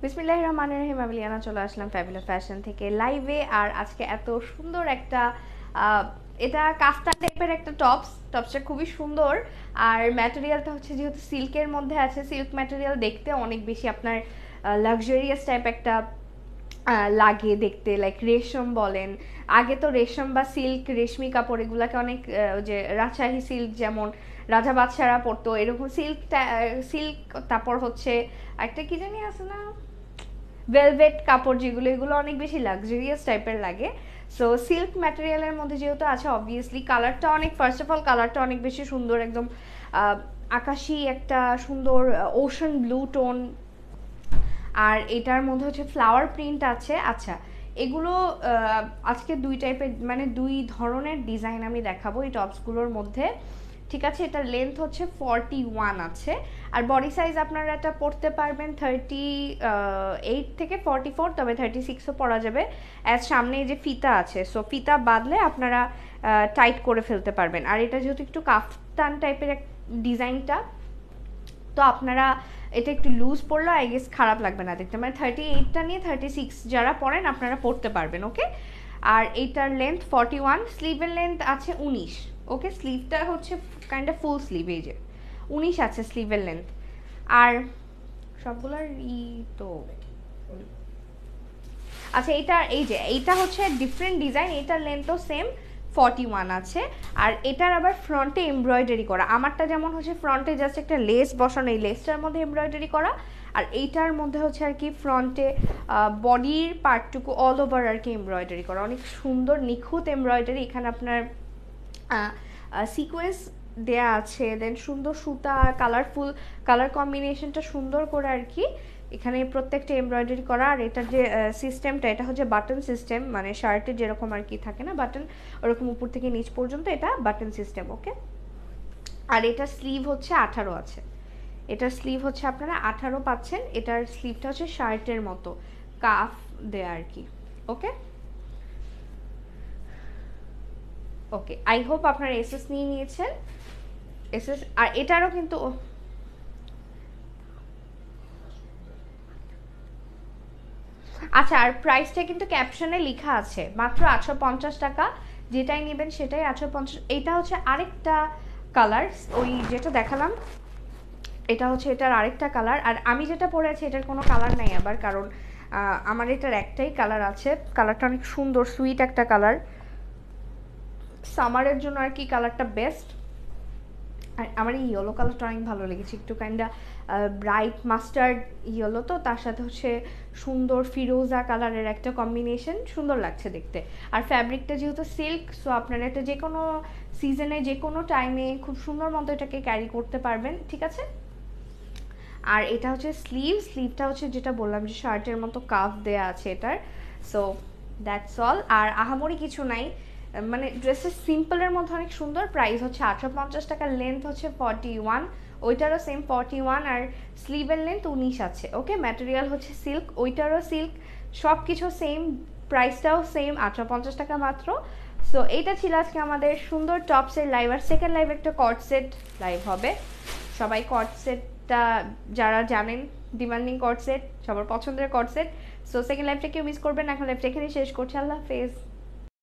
বিসমিল্লাহির রহমানির রহিম। আমি লিয়ানা চলে আসলাম ফ্যাবুলাস ফ্যাশন থেকে লাইভে। আর আজকে এত সুন্দর একটা এটা কাফতান টাইপের একটা টপসটা খুবই সুন্দর। আর ম্যাটেরিয়ালটা হচ্ছে যেহেতু সিল্কের মধ্যে আছে, সিল্ক ম্যাটেরিয়াল দেখতে অনেক বেশি আপনার লাক্সারিয়াস টাইপ একটা লাগে দেখতে, লাইক রেশম বলেন। আগে তো রেশম বা সিল্ক, রেশমি কাপড় এগুলাকে অনেক যে রাজশাহী সিল্ক যেমন রাজা বাদশারা পরতো, এরকম সিল্ক। তারপর হচ্ছে একটা কি জানি আছে না, ভেলভেট কাপড়, যেগুলো এগুলো অনেক বেশি লাক্সারিয়াস টাইপের লাগে। সো সিল্ক ম্যাটেরিয়ালের মধ্যে যেহেতু আছে, অবভিয়াসলি কালারটা অনেক, ফার্স্ট অফ অল কালারটা অনেক বেশি সুন্দর, একদম আকাশি একটা সুন্দর ওশান ব্লু টোন। আর এটার মধ্যে হচ্ছে ফ্লাওয়ার প্রিন্ট আছে। আচ্ছা, এগুলো আজকে দুই টাইপের, মানে দুই ধরনের ডিজাইন আমি দেখাবো এই টপসগুলোর মধ্যে, ঠিক আছে? এটার লেন্থ হচ্ছে 41 আছে, আর বডি সাইজ আপনারা এটা পরতে পারবেন 38 থেকে 44, তবে 36ও পরা যাবে। অ্যাজ সামনে যে ফিতা আছে, সো ফিতা বাঁধলে আপনারা টাইট করে ফেলতে পারবেন। আর এটা যেহেতু একটু কাফতান টাইপের এক ডিজাইনটা, তো আপনারা এটা একটু লুজ পড়লে আই গেস খারাপ লাগবে না দেখতে, মানে 38টা নিয়ে 36 যারা পরেন আপনারা পরতে পারবেন, ওকে? আর এইটার লেন্থ 41, স্লিভের লেন্থ আছে 19, ওকে? স্লিভটা হচ্ছে কাইন্ড অফ ফুল স্লিভ, এই যে 19 আছে স্লিভের লেন্থ। আর সবগুলোর তো আচ্ছা, এইটা হচ্ছে ডিফারেন্ট ডিজাইন, এটার লেন্থও সেম 41 আছে। আর এটার আবার ফ্রন্টে এমব্রয়ডারি করা, আমারটা যেমন হচ্ছে ফ্রন্টে জাস্ট একটা লেস বসানো, এই লেসটার মধ্যে এমব্রয়ডারি করা। আর এইটার মধ্যে হচ্ছে আর কি ফ্রন্টে বডির পার্টটুকু অল ওভার আর কি এমব্রয়ডারি করা, অনেক সুন্দর নিখুঁত এমব্রয়ডারি। এখানে আপনার সিকোয়েন্স দেয়া আছে, দেন সুন্দর সুতা, কালারফুল কালার কম্বিনেশনটা সুন্দর করে আর কি এখানে প্রত্যেকটা এমব্রয়ডারি করা। আর এটার যে সিস্টেমটা, এটা হচ্ছে বাটন সিস্টেম, মানে শার্টের যেরকম আর কি থাকে না বাটন, ওরকম উপর থেকে নিচ পর্যন্ত এটা বাটন সিস্টেম, ওকে? আর এটার স্লিভ হচ্ছে 18 আছে, এটার স্লিভ হচ্ছে আপনারা 18 পাচ্ছেন। এটার স্লিভটা হচ্ছে শার্টের মতো কাফ দেয়া আর কি, ওকে? ওকে, আই হোপ আপনারা এসএস নিয়ে নিয়েছেন। এসএস, আর এটারও কিন্তু আচ্ছা, আর প্রাইসটা কিন্তু ক্যাপশনে লেখা আছে, মাত্র 850 টাকা। যেটাই নেবেন সেটাই 850। এটা হচ্ছে আরেকটা কালার, ওই যেটা দেখালাম এটা হচ্ছে এটার আরেকটা কালার। আর আমি যেটা পরে আছি এটার কোনো কালার নাই আবার, কারণ আমার এটার একটাই কালার আছে। কালারটা অনেক সুন্দর, সুইট একটা কালার, সামারের জন্য আর কি কালারটা বেস্ট। আর আমার এই ইয়েলো কালারটা অনেক ভালো লেগেছে, একটু কাইন্ডা ব্রাইট মাস্টার্ড ইয়েলো, তো তার সাথে হচ্ছে সুন্দর ফিরোজা কালারের একটা কম্বিনেশন, সুন্দর লাগছে দেখতে। আর ফ্যাব্রিকটা যেহেতু সিল্ক, সো আপনারা এটা যে কোনো সিজনে যে কোনো টাইমে খুব সুন্দর মতো এটাকে ক্যারি করতে পারবেন, ঠিক আছে? আর এটা হচ্ছে স্লিভটা হচ্ছে যেটা বললাম যে শার্টের মতো কাফ দেয়া আছে এটার। সো দ্যাটস অল, আর আহামরি কিছু নাই, মানে ড্রেসের সিম্পলের মধ্যে অনেক সুন্দর। প্রাইস হচ্ছে 850 টাকা, লেন্থ হচ্ছে 41, ওইটারও সেম 41, আর স্লিভের লেন্থ 19 আছে, ওকে? ম্যাটেরিয়াল হচ্ছে সিল্ক, ওইটারও সিল্ক, সব কিছু সেম, প্রাইসটাও সেম, 850 টাকা মাত্র। সো এইটা ছিল আজকে আমাদের সুন্দর টপসের লাইভ। আর সেকেন্ড লাইভ একটা কর্ড সেট লাইভ হবে, সবাই কর্ড সেটটা যারা জানেন, ডিমান্ডিং কর্ড সেট, সবার পছন্দের কর্ড সেট। সো সেকেন্ড লাইভটা কেউ মিস করবেন না। এখন লাইভটা এখানেই শেষ করছি, আল্লাহ হাফেজ।